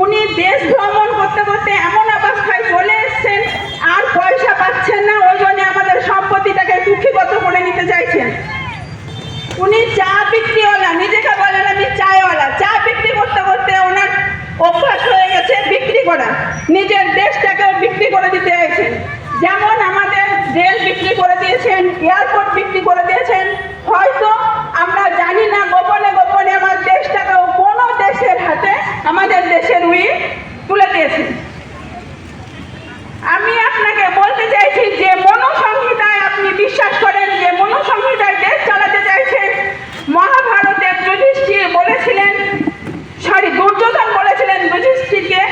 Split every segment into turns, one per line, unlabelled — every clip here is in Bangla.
উনি দেশ ভ্রমণ করতে করতে এমন অবস্থায় চলে এসছেন, আর পয়সা পাচ্ছেন না, ওই জন্য আমাদের সম্পত্তিটাকে কুক্ষিগত করে নিতে চাইছেন। উনি চা বিক্রিওয়ালা, নিজেকে বলেন আমি চায়ওয়ালা, চা বিক্রি করতে করতে ওনার অভ্যাস হয়ে গেছে বিক্রি করা, নিজের দেশটাকেও বিক্রি করে দিতে চাইছেন। যেমন আমাদের রেল বিক্রি করে দিয়েছেন, এয়ারপোর্ট বিক্রি করে দিয়েছেন, হয়তো আমরা জানি না গোপনে গোপনে আমার দেশটাকেও কোনো দেশের হাতে আমাদের দেশের তুলে দিয়েছেন। আমি আপনাকে বলতে চাইছি যে মনুসংহিতায় আপনি বিশ্বাস করেন, যে মনুসংহিতায় দেশ চালাতে চাইছেন। মহাভারতের যুধিষ্ঠির বলেছিলেন, দুর্যোধন বলেছিলেন যুধিষ্ঠিরকে,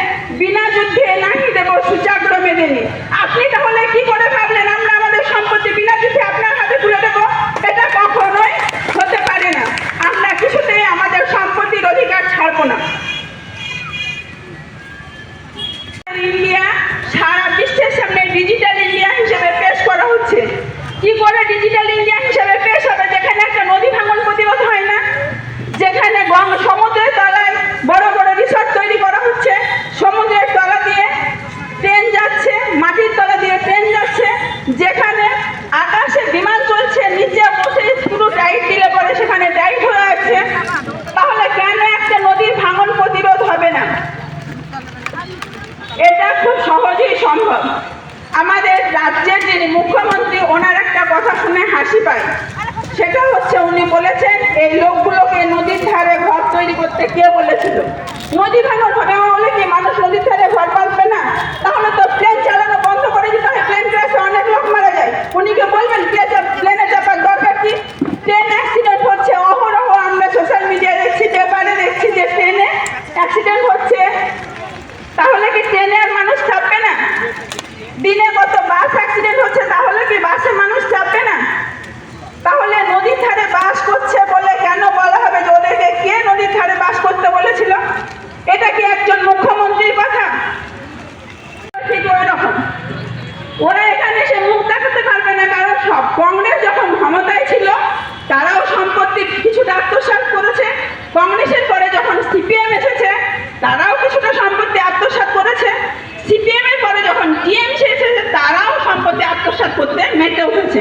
বিনা যুদ্ধে নাহি দেব সুচাগ্র মেদিনী। আপনি তাহলে কি করে ভাবলেন আমরা আমাদের সম্পত্তি বিনা যুদ্ধে আপনার হাতে তুলে দেবো? এটা কখনোই হতে পারে না। আমরা কিছুতেই আমাদের সম্পত্তির অধিকার ছাড়বো না। ইন্ডিয়া সারা বিশ্বের সামনে ডিজিটাল ইন্ডিয়া হিসেবে পেশ করা হচ্ছে। কি করে ডিজিটাল ইন্ডিয়া হিসেবে পেশ হবে? যেখানে একটা নদী ভাঙন প্রতিরোধ হয় না, যেখানে সমুদ্রের তলায় বড় বড় রিসর্ট তৈরি করা হচ্ছে, সমুদ্রের তলা দিয়ে ট্রেন যাচ্ছে, মাটির তলা দিয়ে ট্রেন যাচ্ছে, যেখানে আকাশে বিমান চলছে, নিচে বসে পুরো টাইট দিলে পরে সেখানে টাইট হয়ে আছে, তাহলে কেন একটা নদীর ভাঙন প্রতিরোধ হবে না? এটা খুব সহজেই সম্ভব। আমাদের রাজ্যের যিনি মুখ্যমন্ত্রী, ওনার একটা কথা শুনে হাসি পায়। সেটা হচ্ছে, উনি বলেছেন এই লোকগুলোকে নদীর ধারে ঘর তৈরি করতে কে বলেছিল? নদী ভাঙন হবে হলে কি মানুষ নদীর ধারে ঘর বাঁধবে না? তাহলে তো প্লেন চালানো বন্ধ করে দিতে হয়, প্লেন ক্র্যাশে অনেক লোক মারা যায়। উনি কে বলবেন প্লেনে চাপার দরকার কি? ট্রেন অ্যাক্সিডেন্ট হচ্ছে অহরহ, আমরা সোশ্যাল মিডিয়ায় দেখছি, পেপারে দেখছি যে ট্রেনে অ্যাক্সিডেন্ট হচ্ছে। তাহলে কি ট্রেনে আর মানুষ চাপবে না? দিনে কত বাস অ্যাক্সিডেন্ট হচ্ছে, তাহলে কি বাসে মানুষ চাপবে না? তাহলে নদীর ধারে বাস করছে বলে কেন বলা হবে যে ওদেরকে কে নদীর ধারে বাস করতে বলেছিল? এটা কি একজন মুখ্যমন্ত্রীর কথা? ঠিক ওই রকম ওরা এখানে এসে মুখ দেখাতে পারবে না, কারণ সব কংগ্রেস যখন ক্ষমতায় ছিল তারাও সম্পত্তি কিছুটা আত্মসাৎ করেছে, কংগ্রেসের পরে যখন সিপিএম এসেছে তারাও কিছুটা সম্পত্তি আত্মসাৎ করেছে, সিপিএম এর পরে যখন টিএমসি এসেছে তারাও সম্পত্তি আত্মসাৎ করতে মেতে উঠেছে।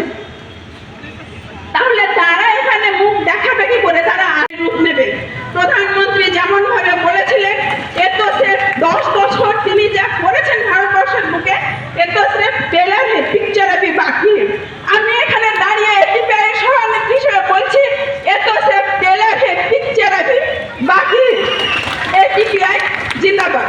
তাহলে তারা এখানে মুখ দেখাবে কি করে? তারা রূপ নেবে। প্রধানমন্ত্রী যেমন ভাবে বলেছিলেন, এ তো সির্ফ 10 বছর তিনি যা করেছেন ভারতবর্ষের বুকে, এ তো সির্ফ ট্রেলার হে, পিকচার আভি বাকি। আমি এখানে দাঁড়িয়ে এটিপিআই সভানেত্রী হিসেবে বলছি, এ তো সির্ফ ট্রেলার হে, পিকচার আভি বাকি। এটিপিআই জিন্দাবাদ।